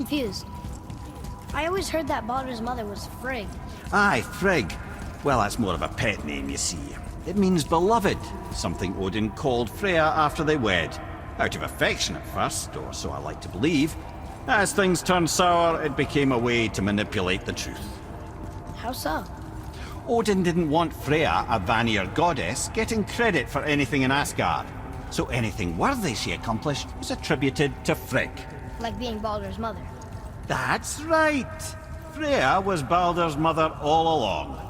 confused. I always heard that Baldur's mother was Frigg. Aye, Frigg. Well, that's more of a pet name, you see. It means beloved, something Odin called Freya after they wed. Out of affection at first, or so I like to believe. As things turned sour, it became a way to manipulate the truth. How so? Odin didn't want Freya, a Vanir goddess, getting credit for anything in Asgard. So anything worthy she accomplished was attributed to Frigg. Like being Baldur's mother. That's right! Freya was Baldur's mother all along.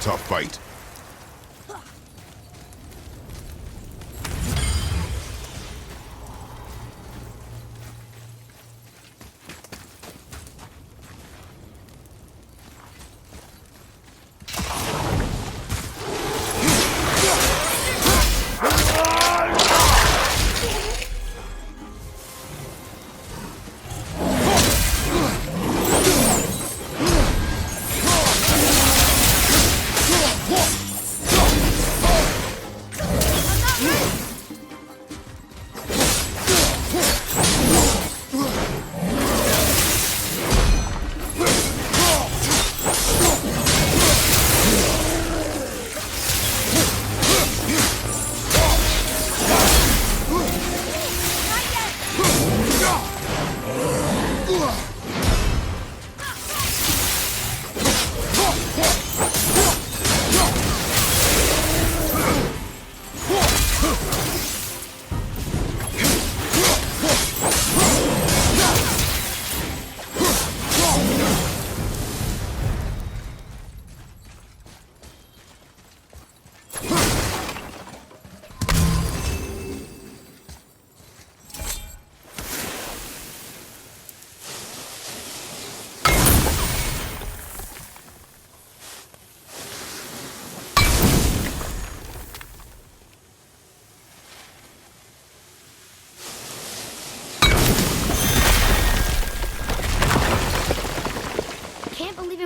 Tough fight.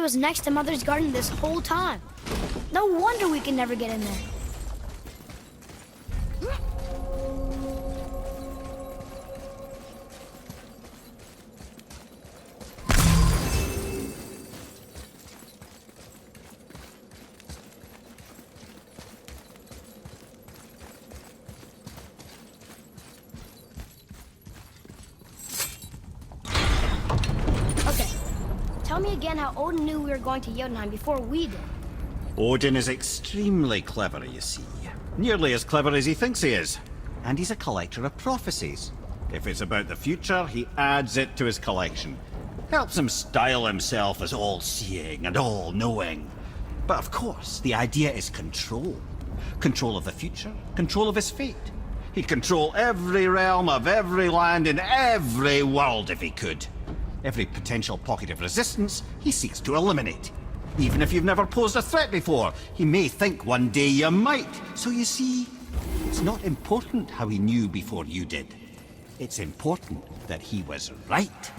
Was next to Mother's garden this whole time. No wonder we can never get in there. Tell me again how Odin knew we were going to Jotunheim before we did. Odin is extremely clever, you see. Nearly as clever as he thinks he is. And he's a collector of prophecies. If it's about the future, he adds it to his collection. Helps him style himself as all-seeing and all-knowing. But of course, the idea is control. Control of the future, control of his fate. He'd control every realm of every land in every world if he could. Every potential pocket of resistance, he seeks to eliminate. Even if you've never posed a threat before, he may think one day you might. So you see, it's not important how he knew before you did. It's important that he was right.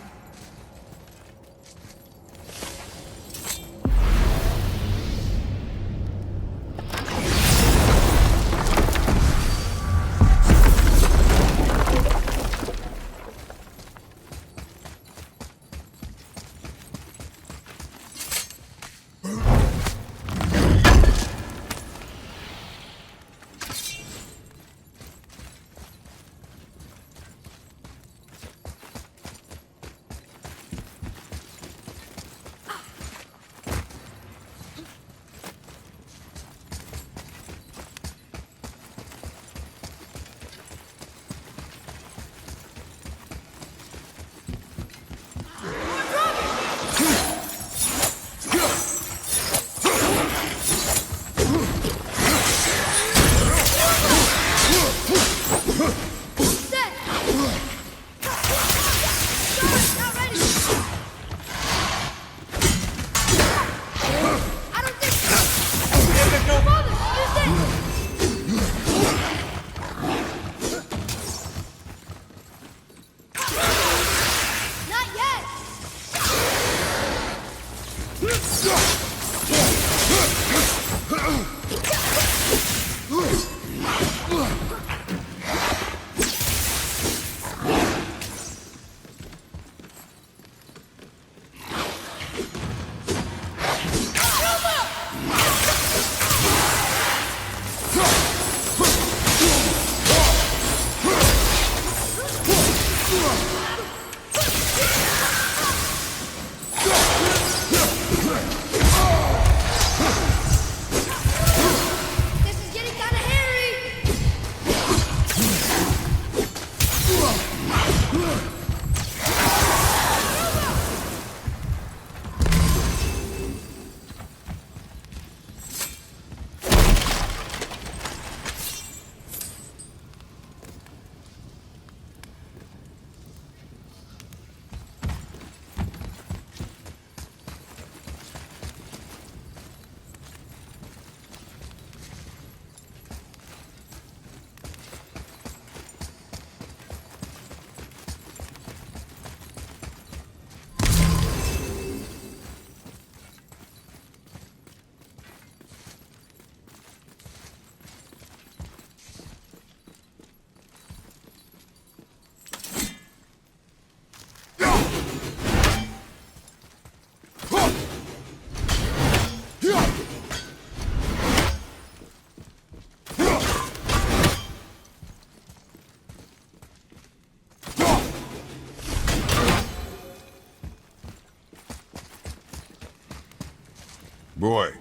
Boy,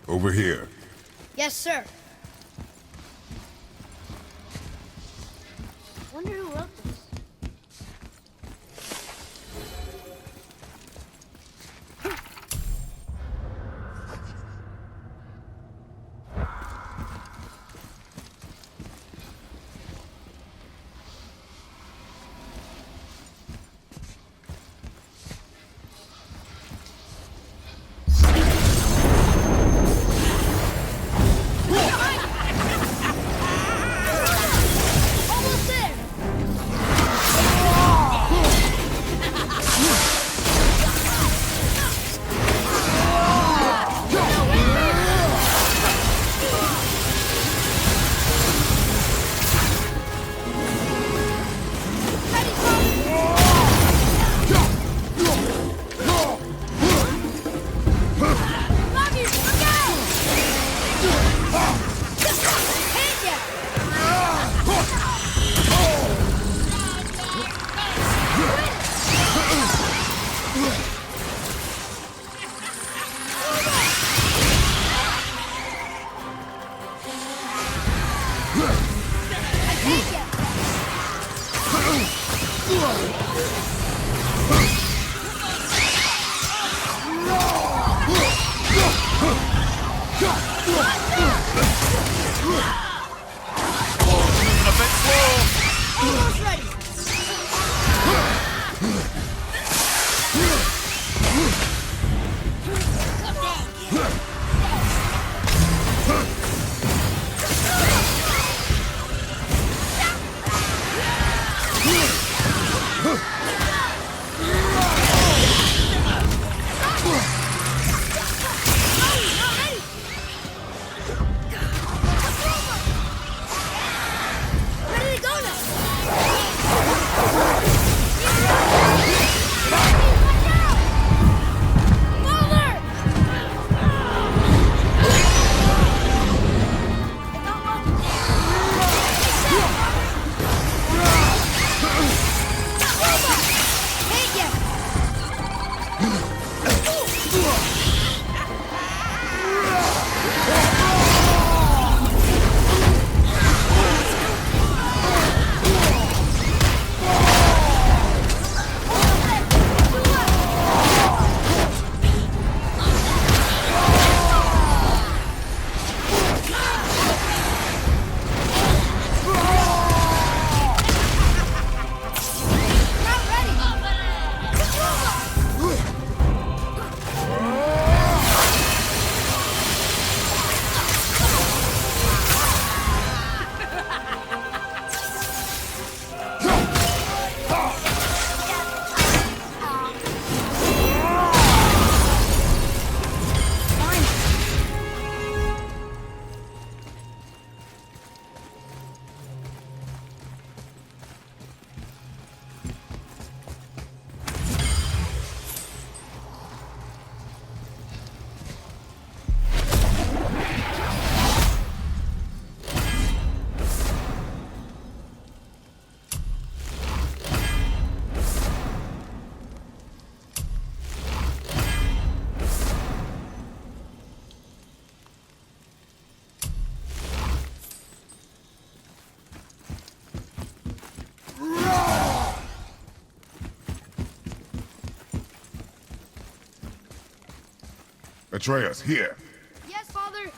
over here. Yes, sir. Wonder who wrote this. Almost there. Where did it go now? Father! I got one. Hit ya! Not ready. Fine. Atreus, here. Yes, Father.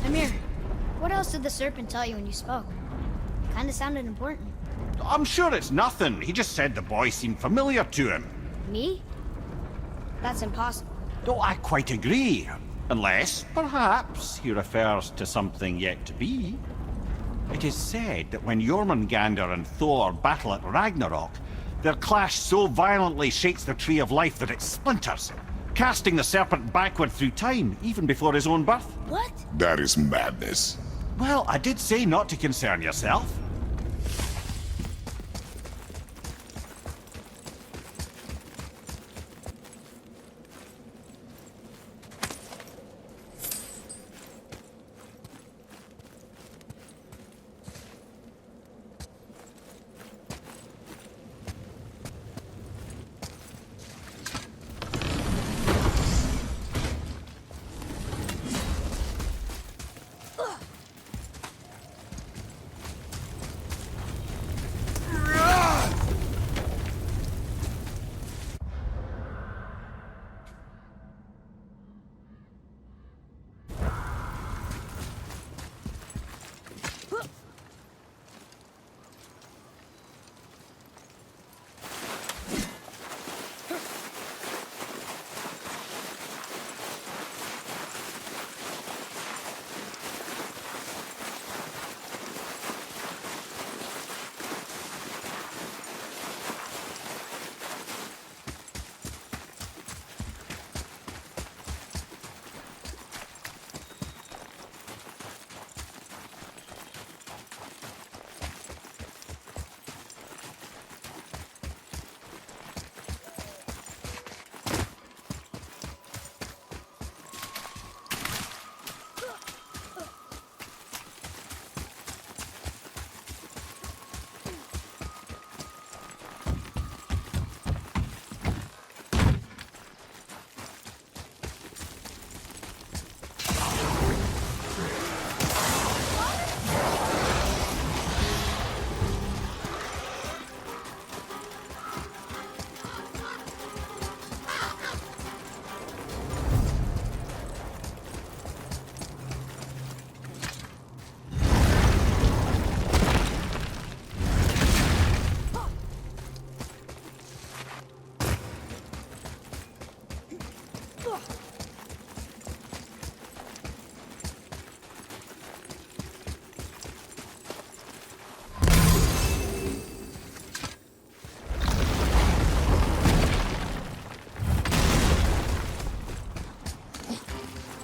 Amir, what else did the serpent tell you when you spoke? Kinda sounded important. I'm sure it's nothing. He just said the boy seemed familiar to him. Me? That's impossible. Oh, I quite agree. Unless, perhaps, he refers to something yet to be. It is said that when Jormungandr and Thor battle at Ragnarok, their clash so violently shakes the Tree of Life that it splinters, casting the serpent backward through time, even before his own birth. What? That is madness. Well, I did say not to concern yourself.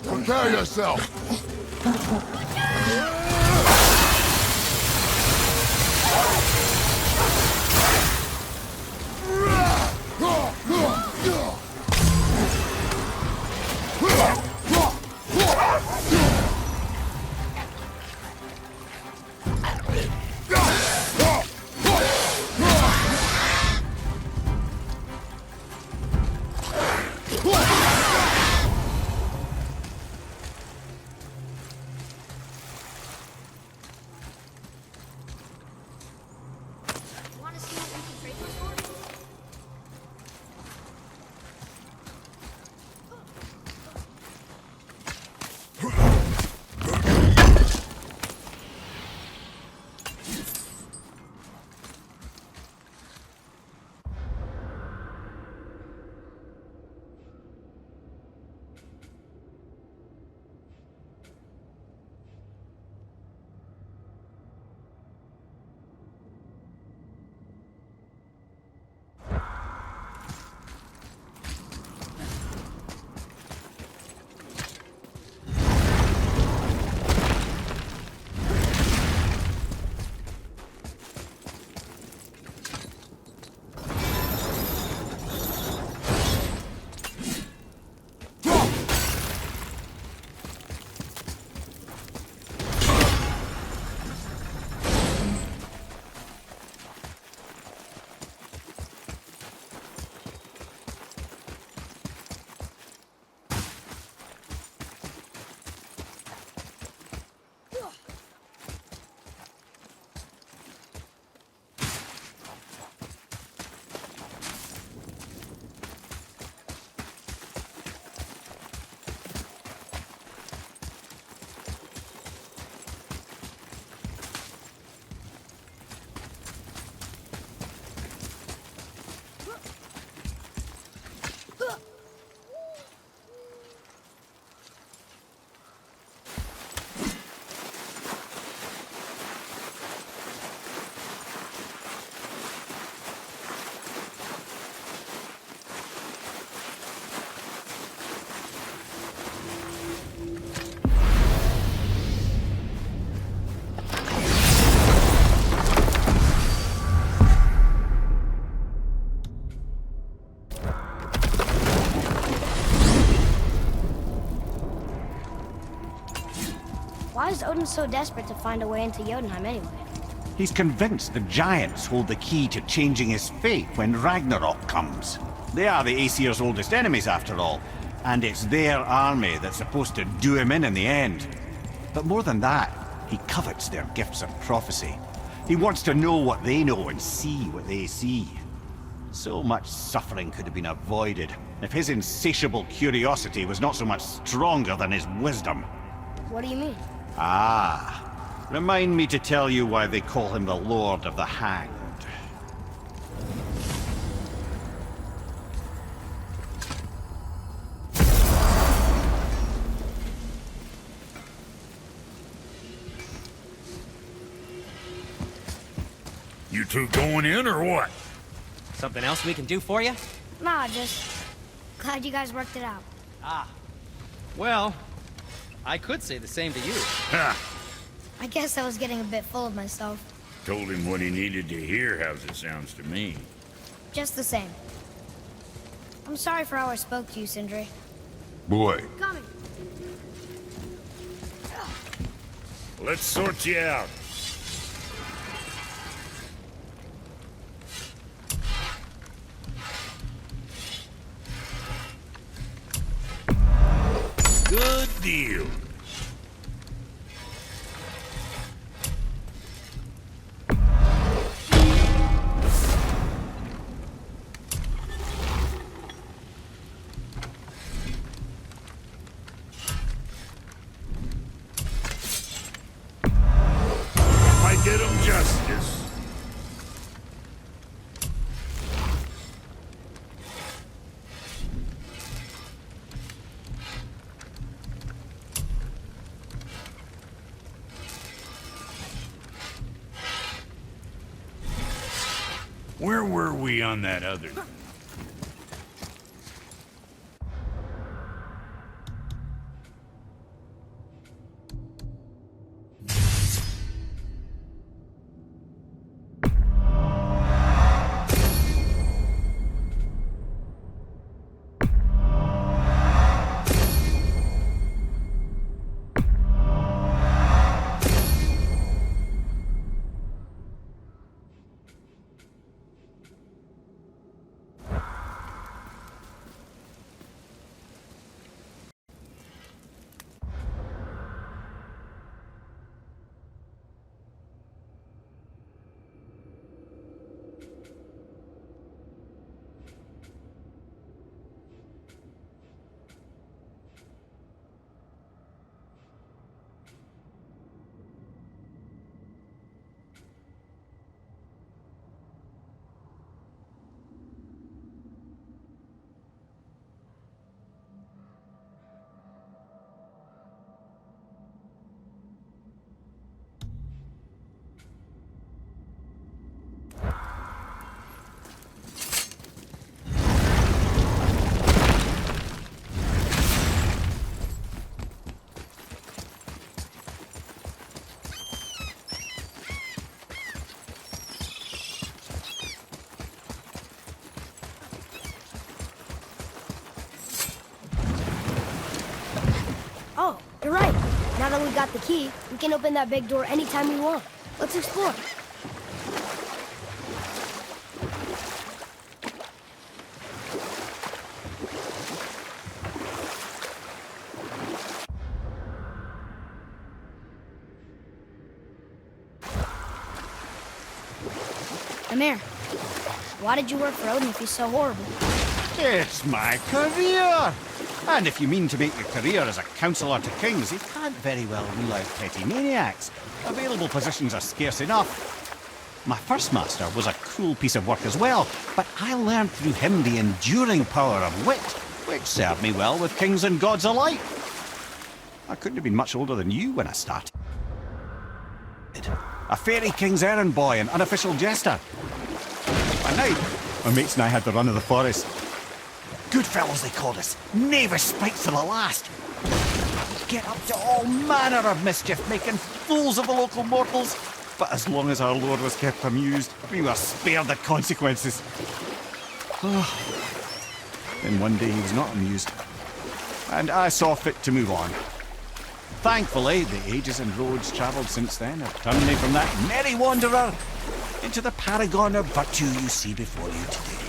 Prepare yourself! Want to see what we can trade this for? Why is Odin so desperate to find a way into Jotunheim anyway? He's convinced the giants hold the key to changing his fate when Ragnarok comes. They are the Aesir's oldest enemies, after all, and it's their army that's supposed to do him in the end. But more than that, he covets their gifts of prophecy. He wants to know what they know and see what they see. So much suffering could have been avoided if his insatiable curiosity was not so much stronger than his wisdom. What do you mean? Ah, remind me to tell you why they call him the Lord of the Hanged. You two going in or what? Something else we can do for you? Nah, just glad you guys worked it out. Ah. Well, I could say the same to you. Ha! I guess I was getting a bit full of myself. Told him what he needed to hear, how's it sounds to me. Just the same. I'm sorry for how I spoke to you, Sindri. Boy, Coming. Let's sort you out. Good deal. I did him justice. Where were we on that other? You're right. Now that we got the key, we can open that big door anytime we want. Let's explore. Come here. Why did you work for Odin if he's so horrible? It's my career! And if you mean to make your career as a counsellor to kings, you can't very well rule out petty maniacs. Available positions are scarce enough. My first master was a cruel piece of work as well, but I learned through him the enduring power of wit, which served me well with kings and gods alike. I couldn't have been much older than you when I started. A fairy king's errand boy and unofficial jester. By night, my mates and I had the run of the forest. Good fellows, they called us. Knavish sprites to the last. We'd get up to all manner of mischief, making fools of the local mortals. But as long as our lord was kept amused, we were spared the consequences. Then one day he was not amused, and I saw fit to move on. Thankfully, the ages and roads travelled since then have turned me from that merry wanderer into the paragon of virtue you see before you today.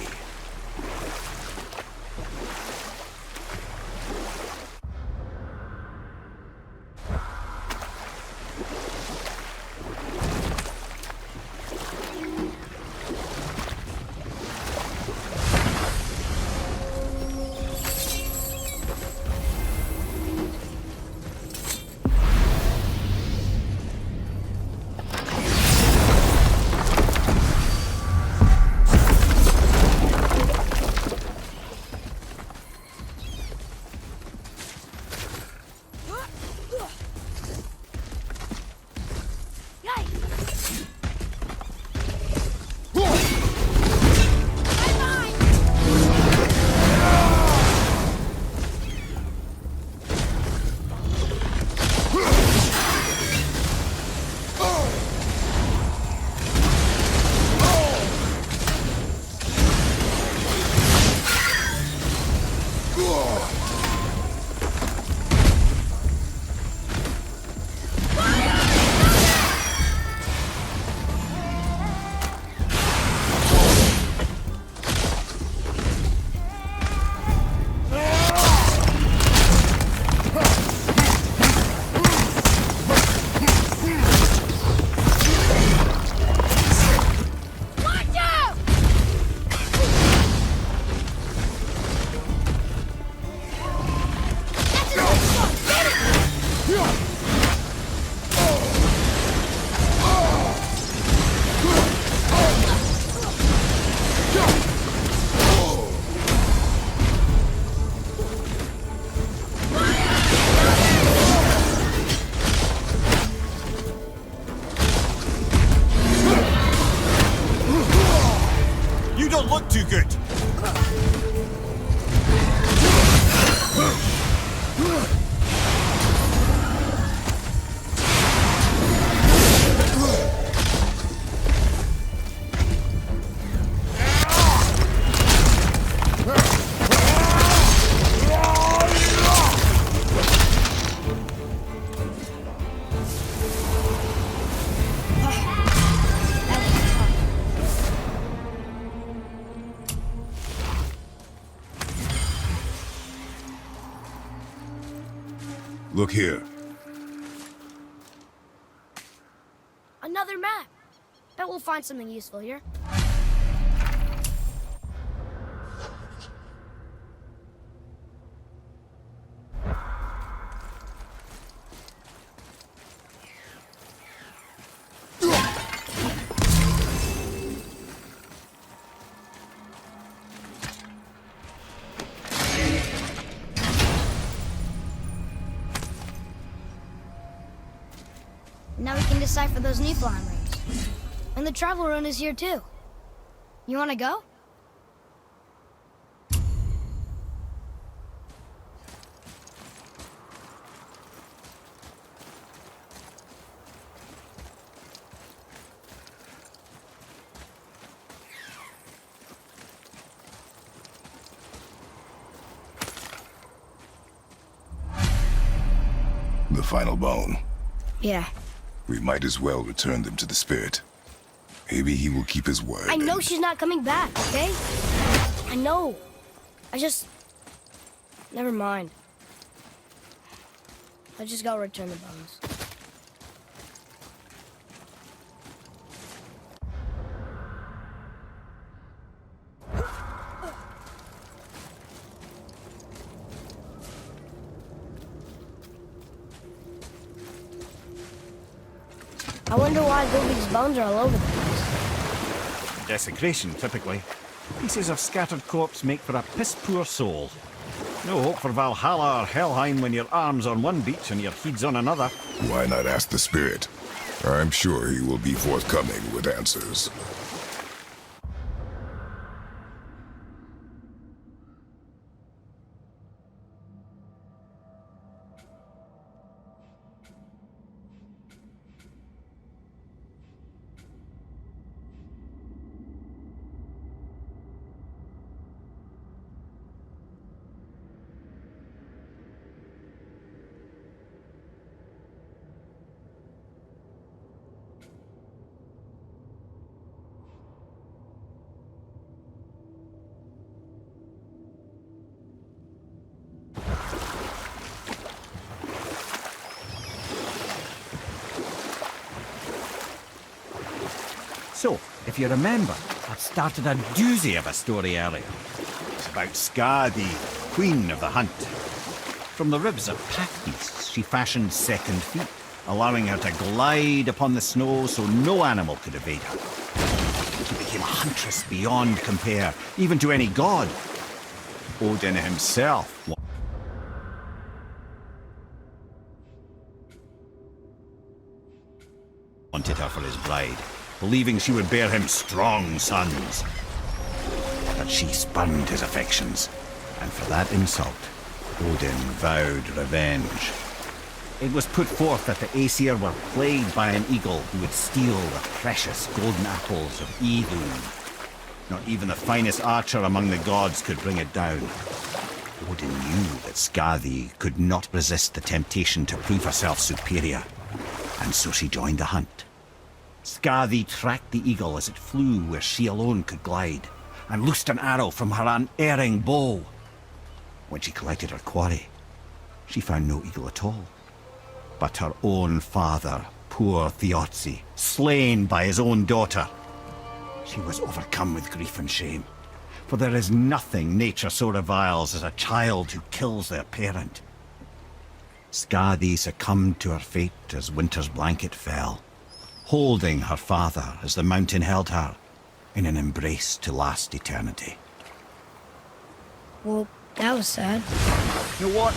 Too good. Look here. Another map. Bet we'll find something useful here. Now we can decipher those Niflheim rings. And the travel rune is here too. You want to go? The final bone. Yeah. We might as well return them to the spirit. Maybe he will keep his word. I know and- she's not coming back, okay? I know. I just... Never mind. I just gotta return the bones. I wonder why Gobi's bones are all over the place. Desecration, typically. Pieces of scattered corpse make for a piss-poor soul. No hope for Valhalla or Helheim when your arm's on one beach and your head's on another. Why not ask the spirit? I'm sure he will be forthcoming with answers. So, if you remember, I'd started a doozy of a story earlier. It's about Skadi, queen of the hunt. From the ribs of pack beasts, she fashioned second feet, allowing her to glide upon the snow so no animal could evade her. She became a huntress beyond compare, even to any god. Odin himself wanted her for his bride, believing she would bear him strong sons. But she spurned his affections, and for that insult, Odin vowed revenge. It was put forth that the Aesir were plagued by an eagle who would steal the precious golden apples of Idun. Not even the finest archer among the gods could bring it down. Odin knew that Skadi could not resist the temptation to prove herself superior, and so she joined the hunt. Skadi tracked the eagle as it flew where she alone could glide, and loosed an arrow from her unerring bow. When she collected her quarry, she found no eagle at all, but her own father, poor Thiotzi, slain by his own daughter. She was overcome with grief and shame, for there is nothing nature so reviles as a child who kills their parent. Skadi succumbed to her fate as winter's blanket fell, holding her father as the mountain held her in an embrace to last eternity. Well, that was sad. You know what?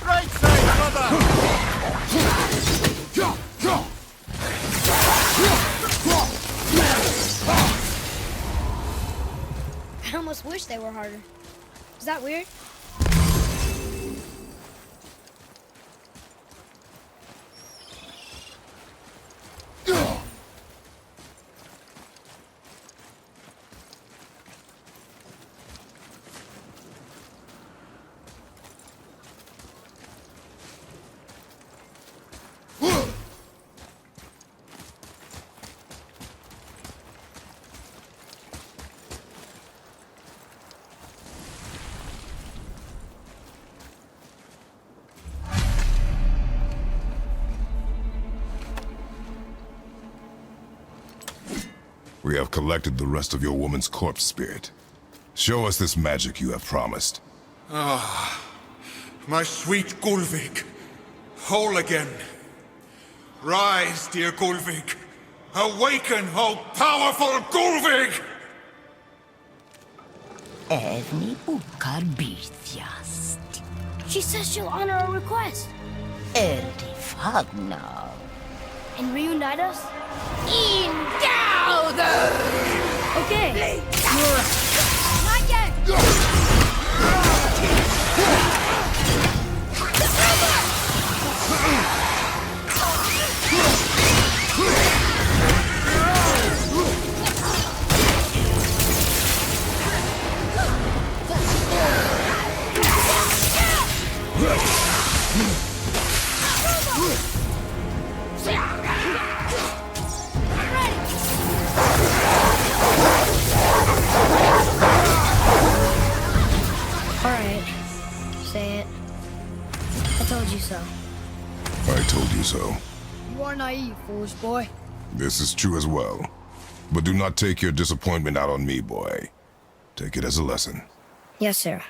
Right side, brother! I almost wish they were harder. Is that weird? We have collected the rest of your woman's corpse spirit. Show us this magic you have promised. My sweet Gulvik, whole again. Rise, dear Gulvik. Awaken, O powerful Gulvik! Evni ukar bitjast. She says she'll honor our request. Erdi fagna. And reunite us? Endowther! Okay. You're right. Not yet! Alright. Say it. I told you so. I told you so. You are naive, foolish boy. This is true as well. But do not take your disappointment out on me, boy. Take it as a lesson. Yes, sir.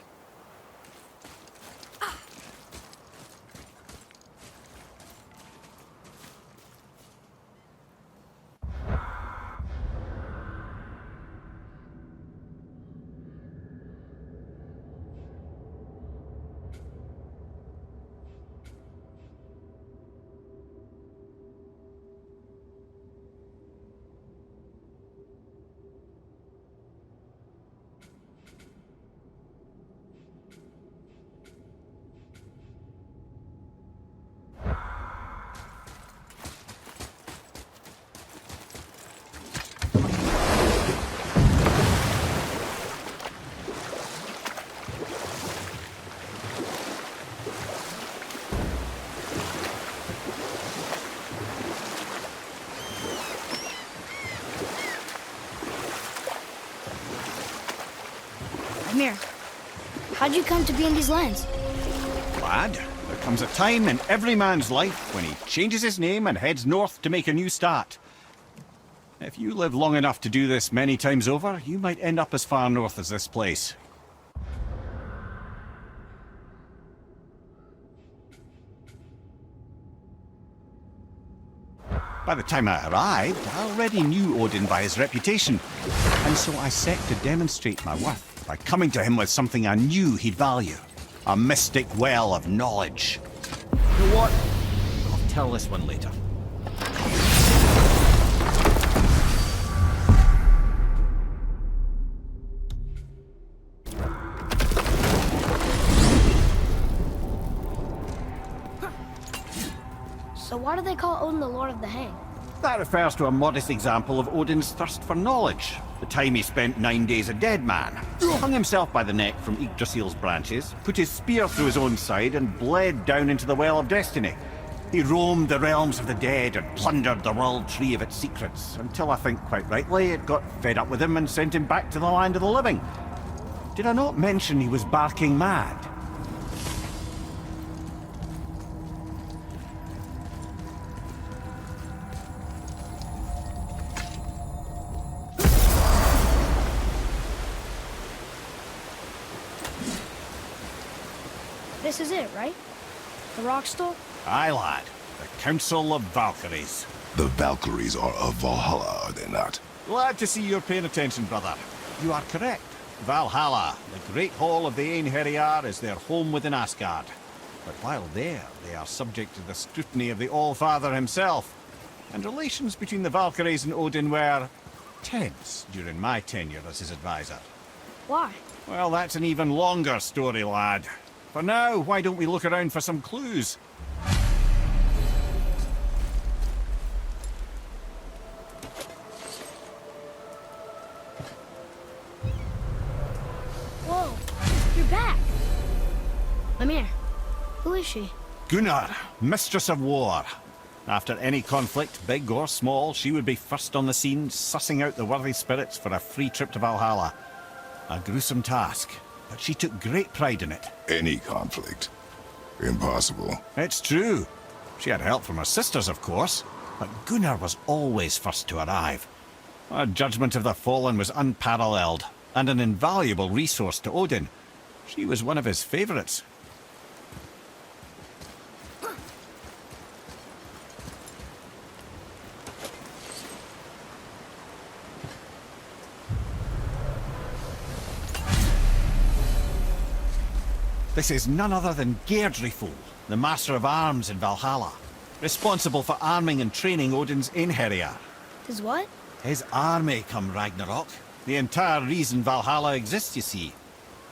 Amir, how'd you come to be in these lands? Lad, there comes a time in every man's life when he changes his name and heads north to make a new start. If you live long enough to do this many times over, you might end up as far north as this place. By the time I arrived, I already knew Odin by his reputation, and so I set to demonstrate my worth by coming to him with something I knew he'd value. A mystic well of knowledge. You know what? I'll tell this one later. So why do they call Odin the Lord of the Hang? That refers to a modest example of Odin's thirst for knowledge. The time he spent 9 days a dead man. Hung himself by the neck from Yggdrasil's branches, put his spear through his own side, and bled down into the Well of Destiny. He roamed the realms of the dead and plundered the world tree of its secrets, until I think quite rightly it got fed up with him and sent him back to the land of the living. Did I not mention he was barking mad? This is it, right? The rock store? Aye, lad. The Council of Valkyries. The Valkyries are of Valhalla, are they not? Glad to see you're paying attention, brother. You are correct. Valhalla, the great hall of the Einherjar, is their home within Asgard. But while there, they are subject to the scrutiny of the All-Father himself. And relations between the Valkyries and Odin were tense during my tenure as his advisor. Why? Well, that's an even longer story, lad. For now, why don't we look around for some clues? Whoa, you're back. Amir, who is she? Gunnar, Mistress of War. After any conflict, big or small, she would be first on the scene, sussing out the worthy spirits for a free trip to Valhalla. A gruesome task, but she took great pride in it. Any conflict. Impossible. It's true. She had help from her sisters, of course, but Gunnar was always first to arrive. Her judgment of the fallen was unparalleled, and an invaluable resource to Odin. She was one of his favorites. This is none other than Geirdriful, the Master of Arms in Valhalla. responsible for arming and training Odin's Einherjar. Is what? His army come Ragnarok. The entire reason Valhalla exists, you see.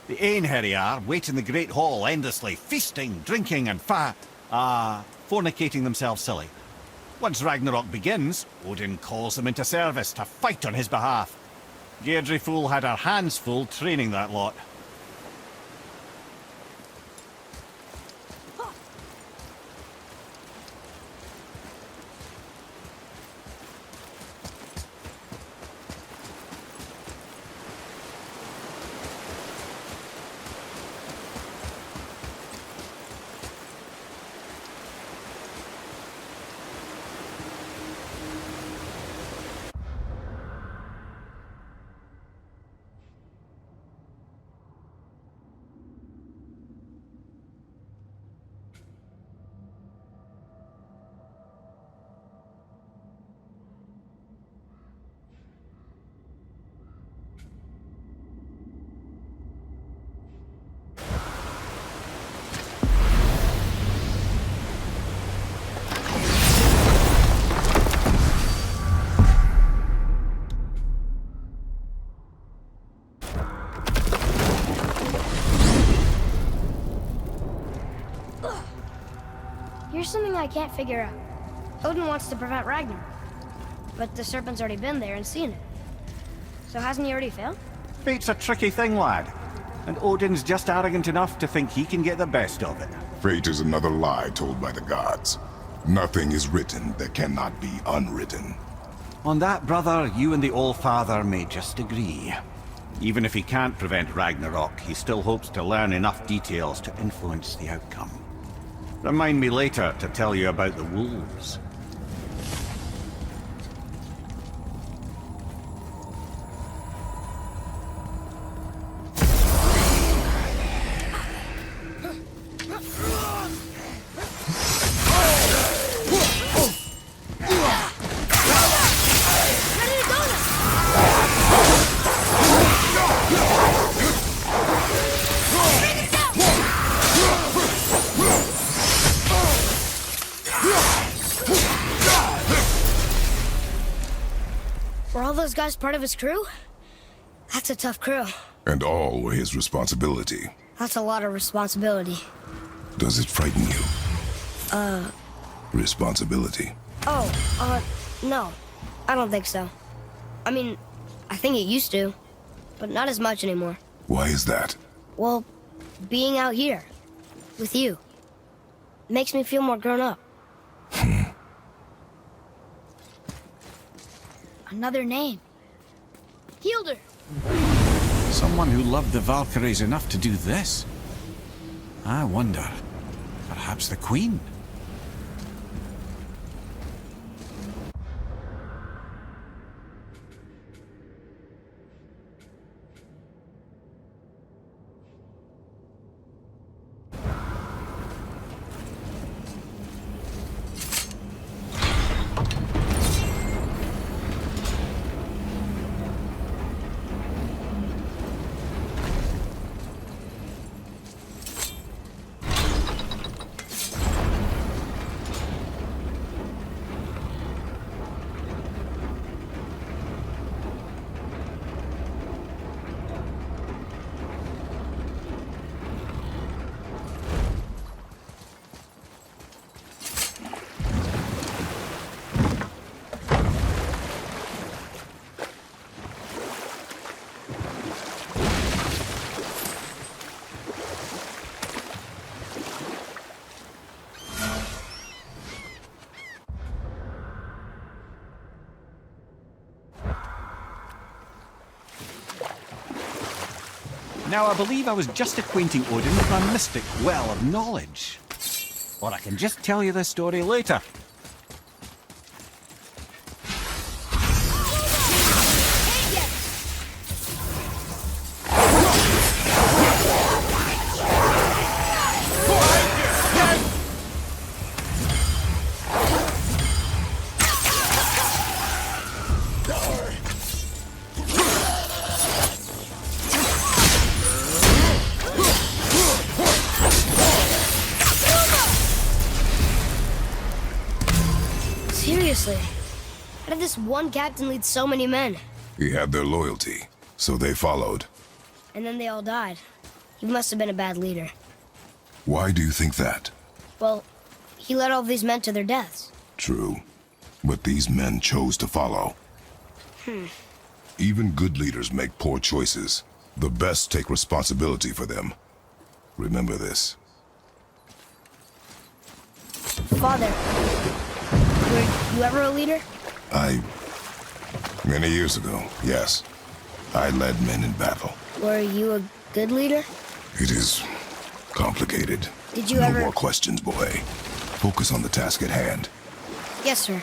The Einherjar wait in the Great Hall endlessly, feasting, drinking, and fornicating themselves silly. Once Ragnarok begins, Odin calls them into service to fight on his behalf. Deirdre Fool had her hands full training that lot. Here's something I can't figure out. Odin wants to prevent Ragnarok, but the serpent's already been there and seen it. So hasn't he already failed? Fate's a tricky thing, lad. And Odin's just arrogant enough to think he can get the best of it. Fate is another lie told by the gods. Nothing is written that cannot be unwritten. On that, brother, you and the All-Father may just agree. Even if he can't prevent Ragnarok, he still hopes to learn enough details to influence the outcome. Remind me later to tell you about the wolves. Were all those guys part of his crew? That's a tough crew. And all were his responsibility. That's a lot of responsibility. Does it frighten you? Responsibility. No. I don't think so. I mean, I think it used to, but not as much anymore. Why is that? Well, being out here, with you, makes me feel more grown up. Another name. Hildur. Someone who loved the Valkyries enough to do this. I wonder, perhaps the Queen? Now, I believe I was just acquainting Odin with my mystic well of knowledge. Or I can just tell you this story later. How did this one captain lead so many men? He had their loyalty, so they followed. And then they all died. He must have been a bad leader. Why do you think that? Well, he led all these men to their deaths. True. But these men chose to follow. Even good leaders make poor choices. The best take responsibility for them. Remember this. Father, were you ever a leader? Many years ago, yes. I led men in battle. Were you a good leader? It is complicated. Did you no ever... more questions, boy. Focus on the task at hand. Yes, sir.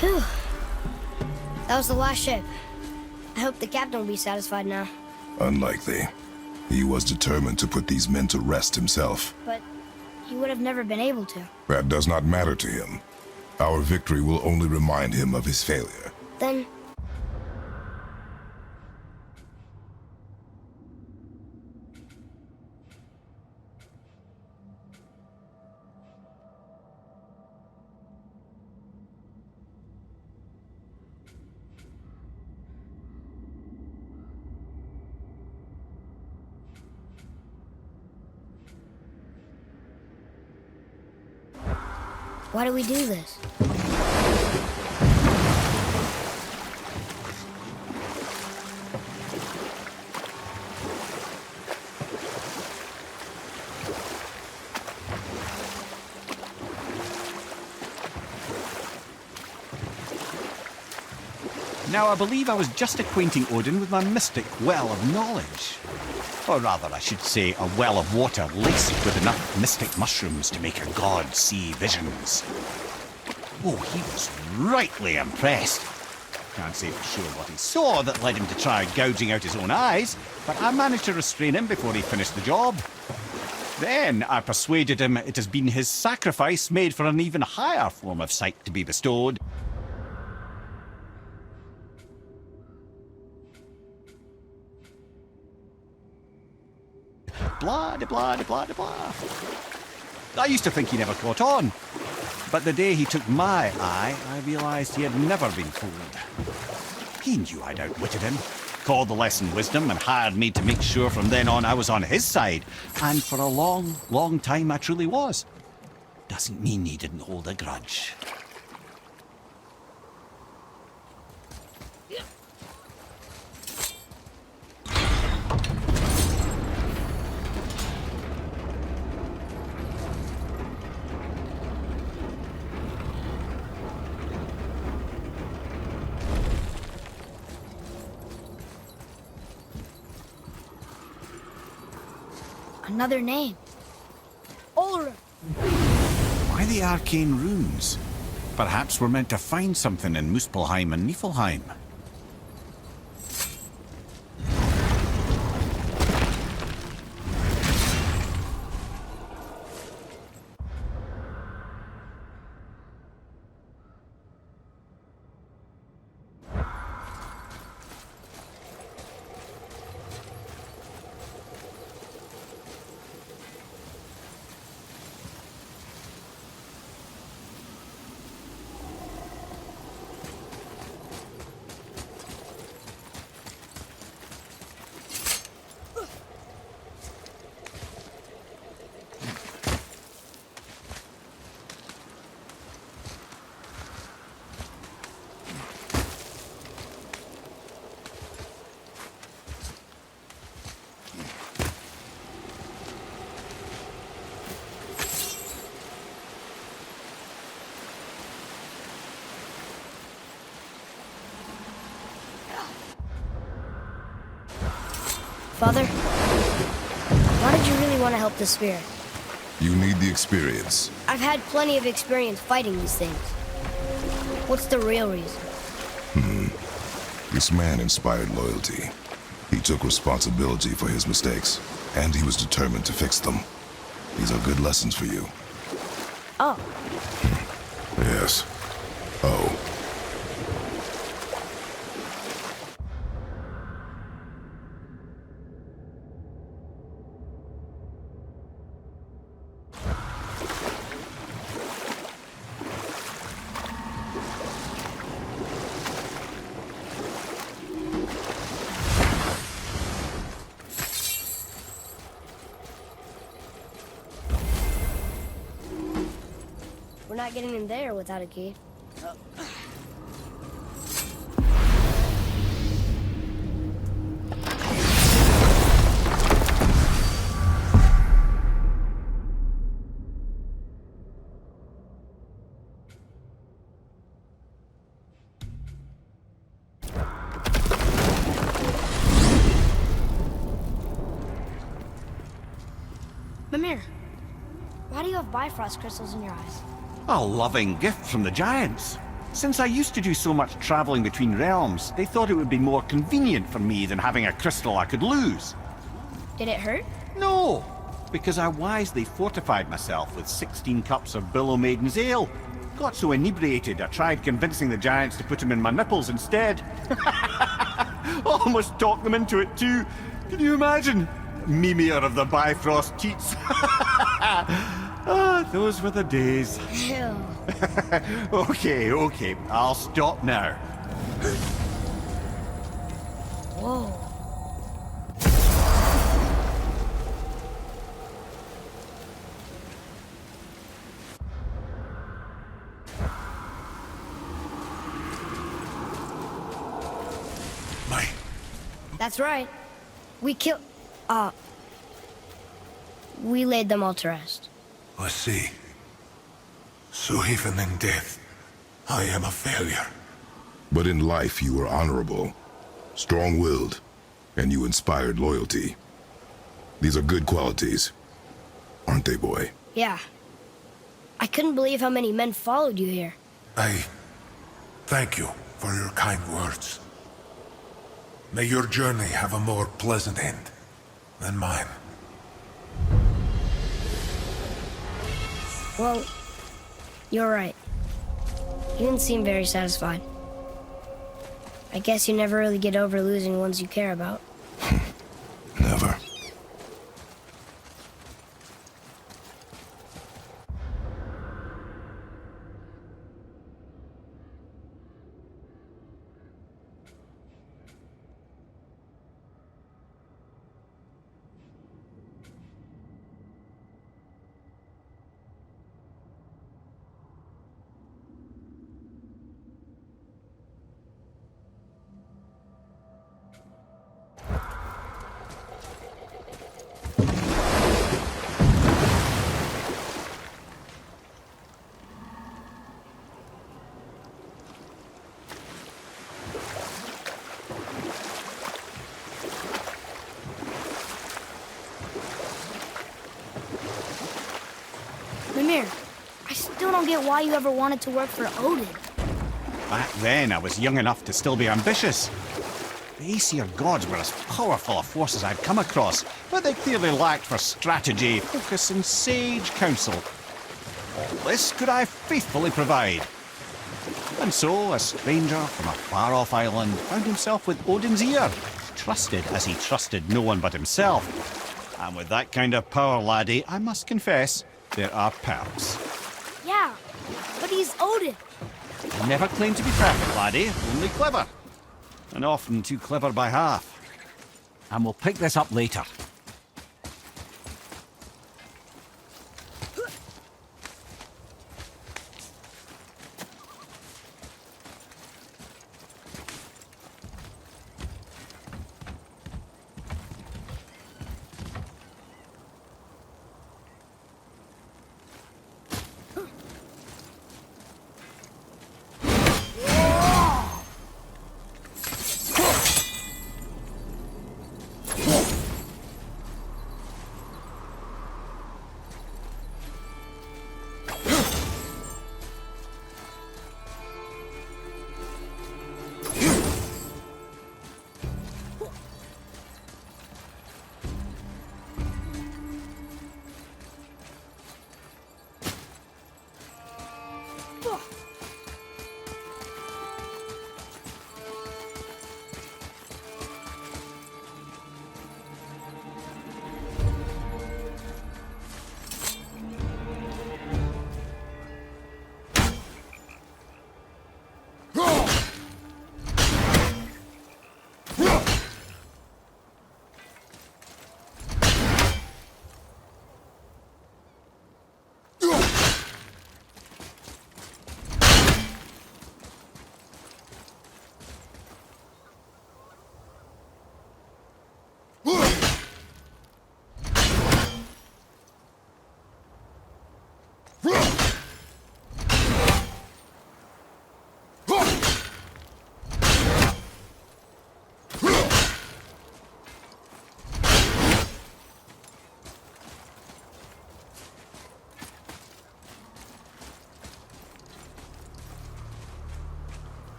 Phew. That was the last ship. I hope the captain will be satisfied now. Unlikely. He was determined to put these men to rest himself. But he would have never been able to. That does not matter to him. Our victory will only remind him of his failure. Then... why do we do this? Now, I believe I was just acquainting Odin with my mystic well of knowledge. Or rather, I should say, a well of water laced with enough mystic mushrooms to make a god see visions. Oh, he was rightly impressed. Can't say for sure what he saw that led him to try gouging out his own eyes, but I managed to restrain him before he finished the job. Then I persuaded him it has been his sacrifice made for an even higher form of sight to be bestowed. Blah, de blah, de blah, de blah. I used to think he never caught on. But the day he took my eye, I realized he had never been fooled. He knew I'd outwitted him, called the lesson wisdom, and hired me to make sure from then on I was on his side. And for a long, long time I truly was. Doesn't mean he didn't hold a grudge. Another name. Ulrich. Why the arcane runes? Perhaps we're meant to find something in Muspelheim and Niflheim. Father, why did you really want to help the spirit? You need the experience. I've had plenty of experience fighting these things. What's the real reason? This man inspired loyalty. He took responsibility for his mistakes, and he was determined to fix them. These are good lessons for you. Oh, Yes. Oh. we're not getting in there without a key. Mimir, why do you have Bifrost crystals in your eyes? A loving gift from the giants. Since I used to do so much traveling between realms, they thought it would be more convenient for me than having a crystal I could lose. Did it hurt? No, because I wisely fortified myself with 16 cups of Billow Maiden's ale. Got so inebriated I tried convincing the giants to put them in my nipples instead. Almost talked them into it too. Can you imagine? Mimir of the Bifrost teats. Ah, those were the days. Ew. Okay, I'll stop now. Whoa. My... That's right. We killed... we laid them all to rest. I see. So even in death, I am a failure. But in life you were honorable, strong-willed, and you inspired loyalty. These are good qualities, aren't they, boy? Yeah. I couldn't believe how many men followed you here. I thank you for your kind words. May your journey have a more pleasant end than mine. Well, you're right. You didn't seem very satisfied. I guess you never really get over losing ones you care about. Never. Mimir, I still don't get why you ever wanted to work for Odin. Back then, I was young enough to still be ambitious. The Aesir gods were as powerful a force as I'd come across, but they clearly lacked for strategy, focus, and sage counsel. All this could I faithfully provide. And so, a stranger from a far-off island found himself with Odin's ear, trusted as he trusted no one but himself. And with that kind of power, laddie, I must confess, there are perks. Yeah, but he's Odin. I never claimed to be perfect, laddie, only clever. And often too clever by half. And we'll pick this up later.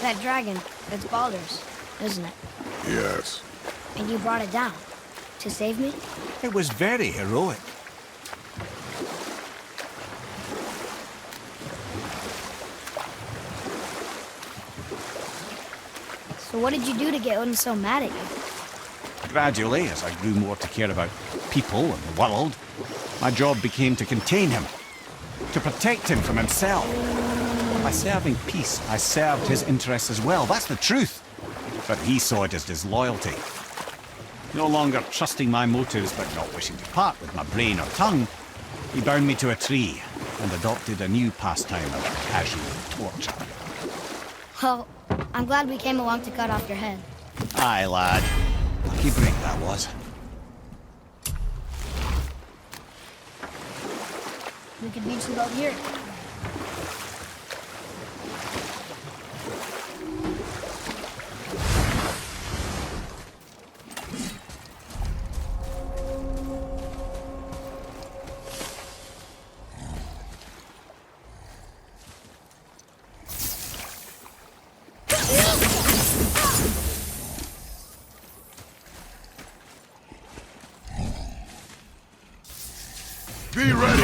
That dragon, it's Baldur's, isn't it? Yes. And you brought it down. To save me? It was very heroic. So what did you do to get Odin so mad at you? Gradually, as I grew more to care about people and the world, my job became to contain him, to protect him from himself. By serving peace, I served his interests as well. That's the truth. But he saw it as disloyalty. No longer trusting my motives, but not wishing to part with my brain or tongue, he bound me to a tree and adopted a new pastime of casual torture. Well, I'm glad we came along to cut off your head. Aye, lad. Lucky break that was. We could beach the boat here. Be ready!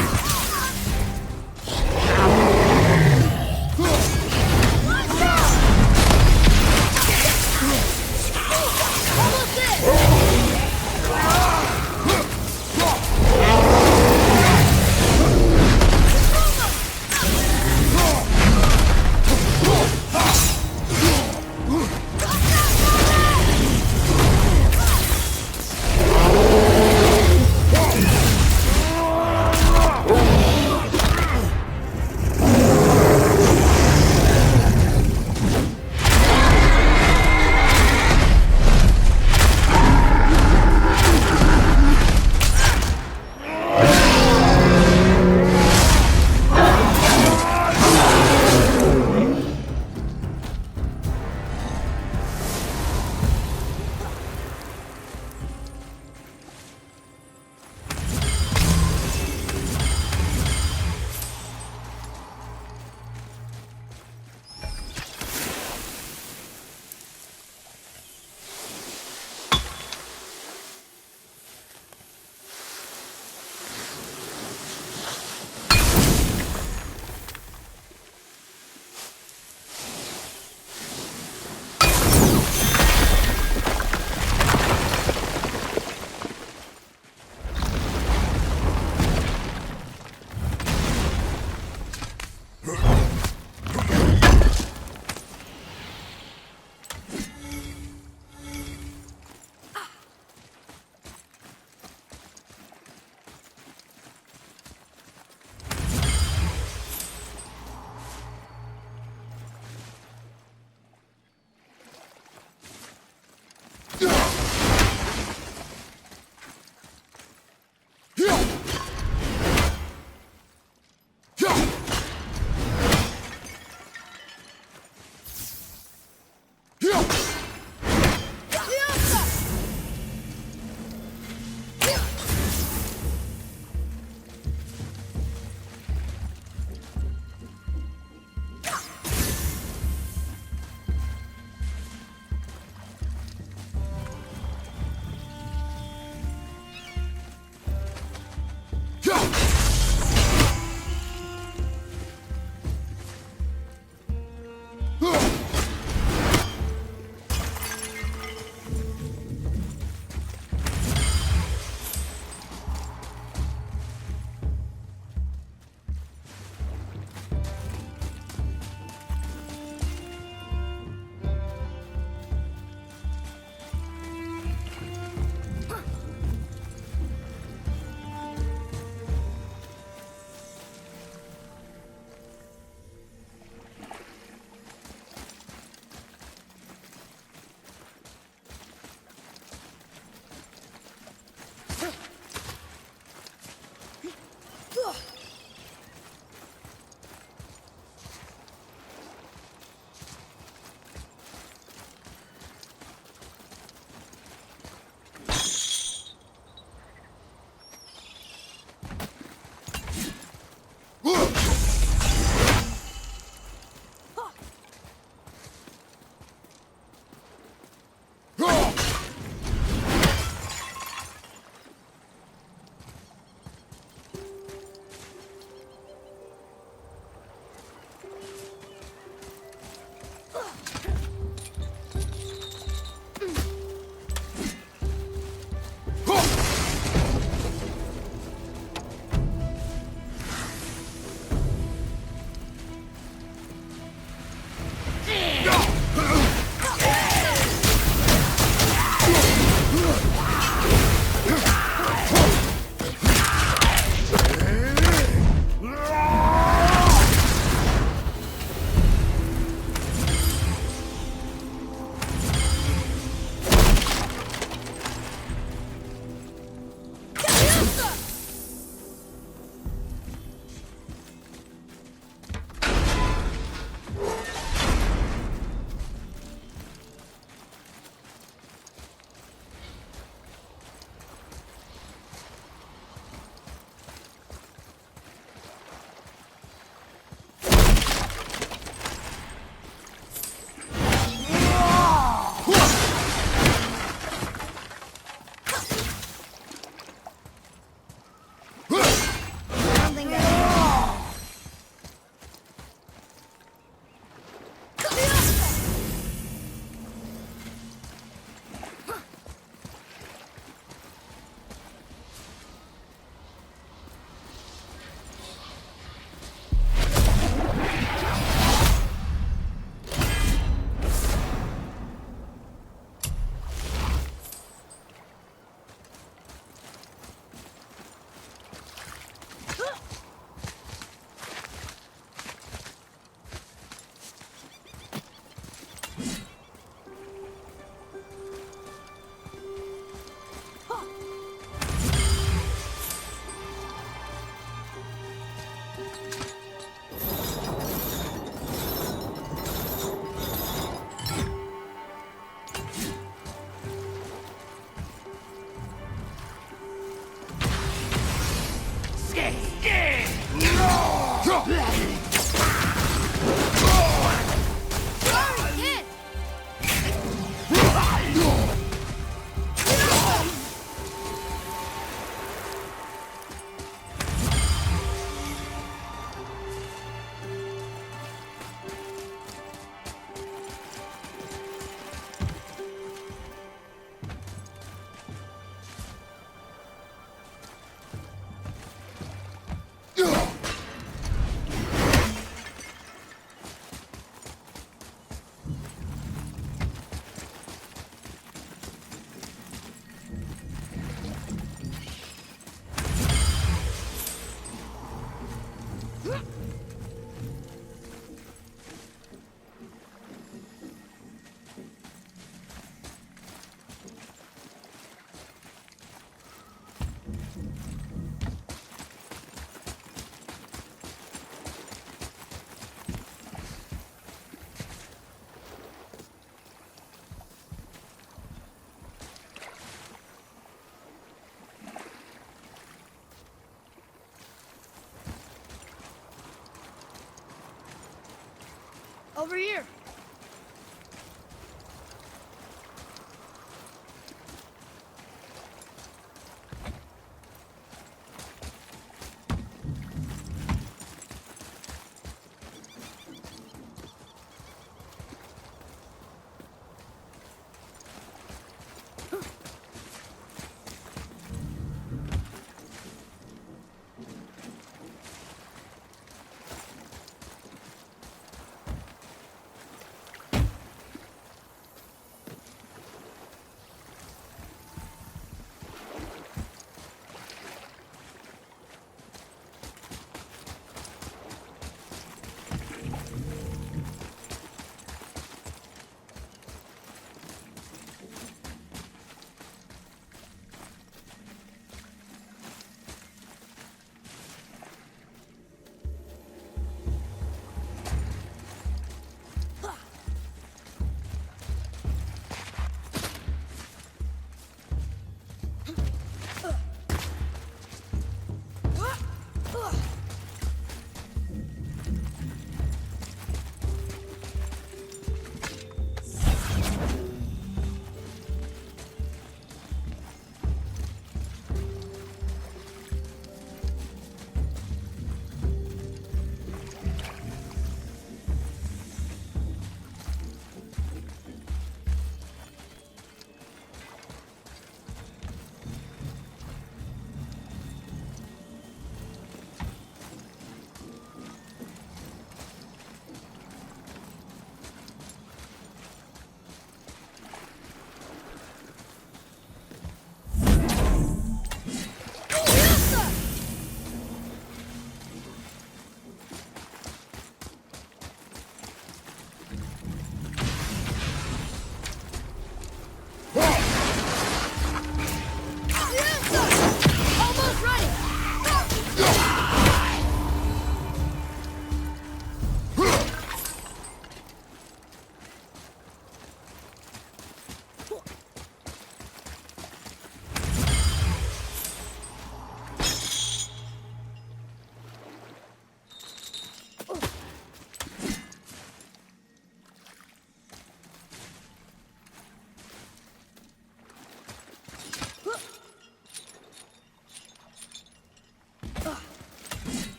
Over here.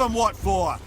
give him what for?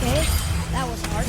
Okay, that was hard.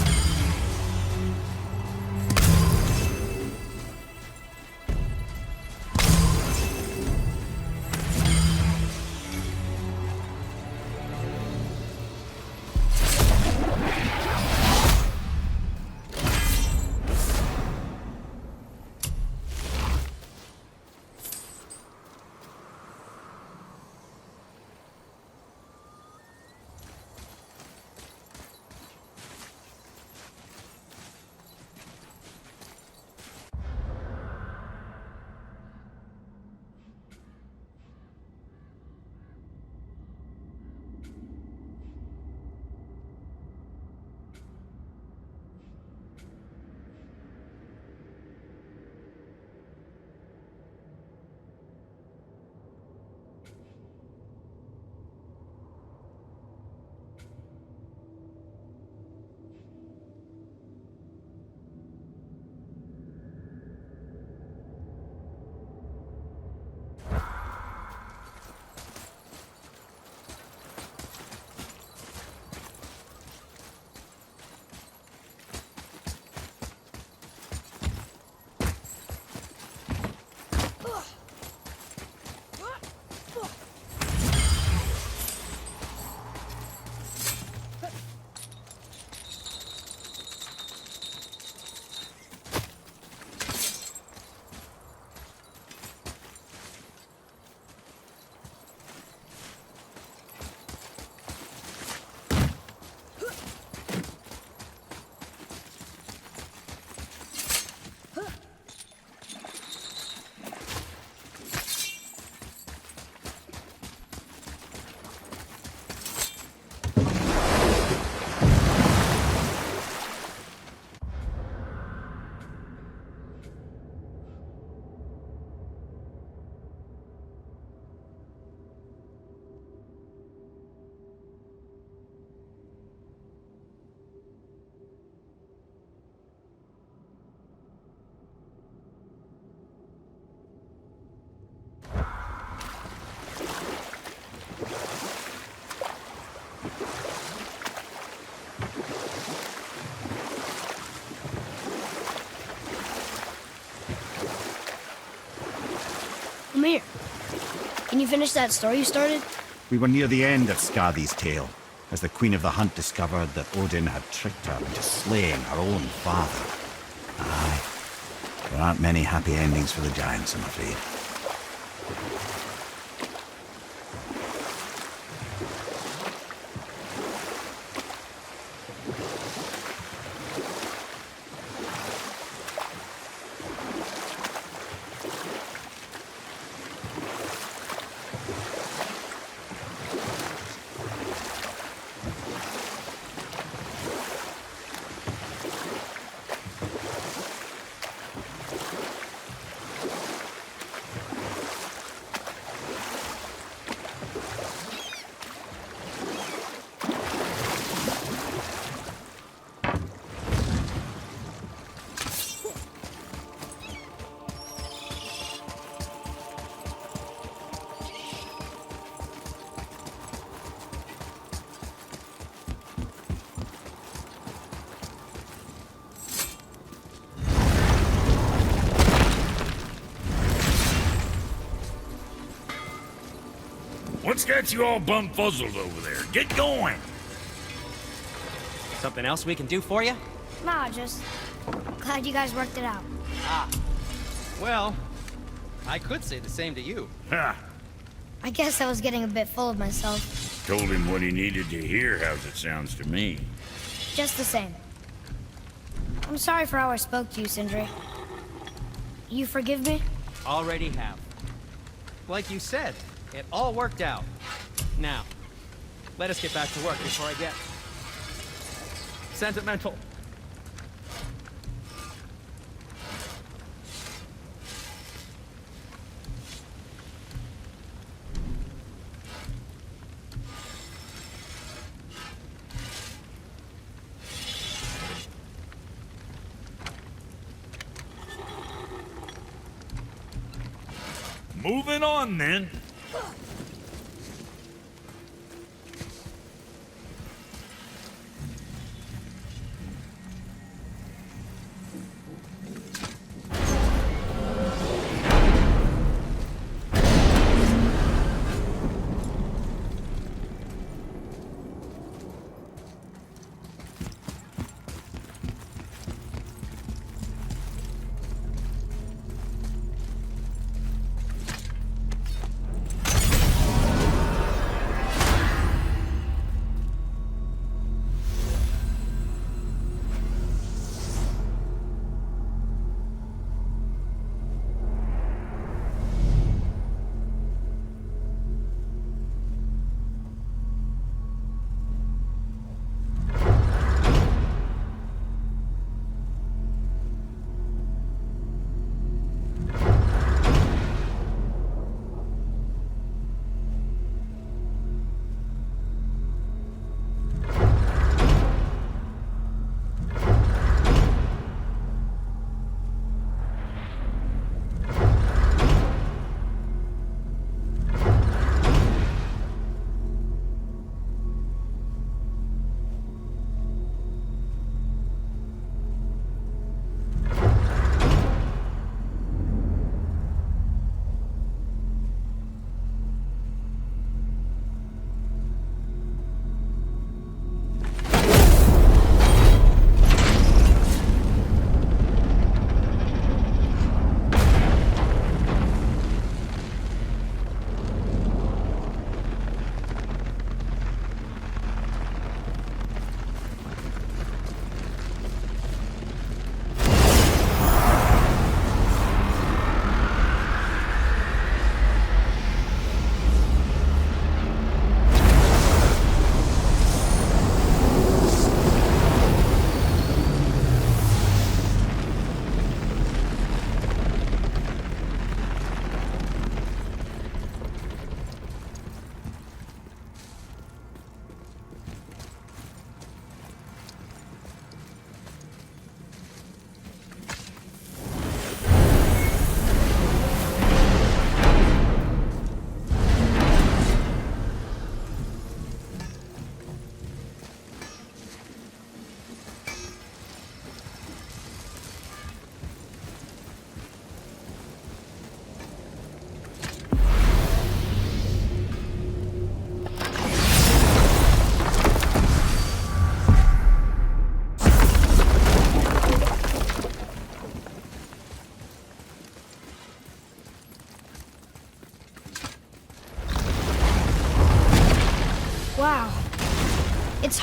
Come here. Can you finish that story you started? We were near the end of Skadi's tale, as the Queen of the Hunt discovered that Odin had tricked her into slaying her own father. Aye, there aren't many happy endings for the giants, I'm afraid. What's got you all bumfuzzled over there? Get going! Something else we can do for you? Nah, just glad you guys worked it out. Well, I could say the same to you. Ha! I guess I was getting a bit full of myself. Told him what he needed to hear, how's it sounds to me. Just the same. I'm sorry for how I spoke to you, Sindri. You forgive me? Already have. Like you said, it all worked out. Now, let us get back to work before I get sentimental. Moving on, then.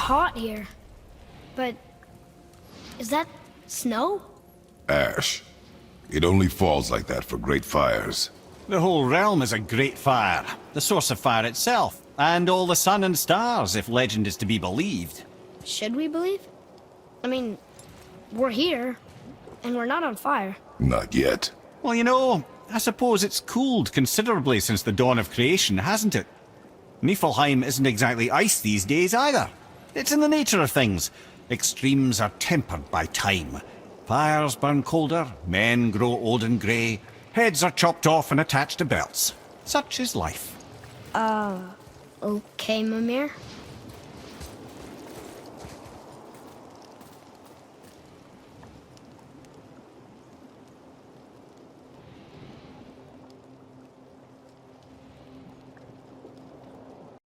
hot here. But is that snow? Ash. It only falls like that for great fires. The whole realm is a great fire, the source of fire itself, and all the sun and stars, if legend is to be believed. Should we believe? I mean, we're here, and we're not on fire. Not yet. Well, you know, I suppose it's cooled considerably since the dawn of creation, hasn't it? Niflheim isn't exactly ice these days either. It's in the nature of things. Extremes are tempered by time. Fires burn colder, men grow old and grey, heads are chopped off and attached to belts. Such is life. Okay, Mimir.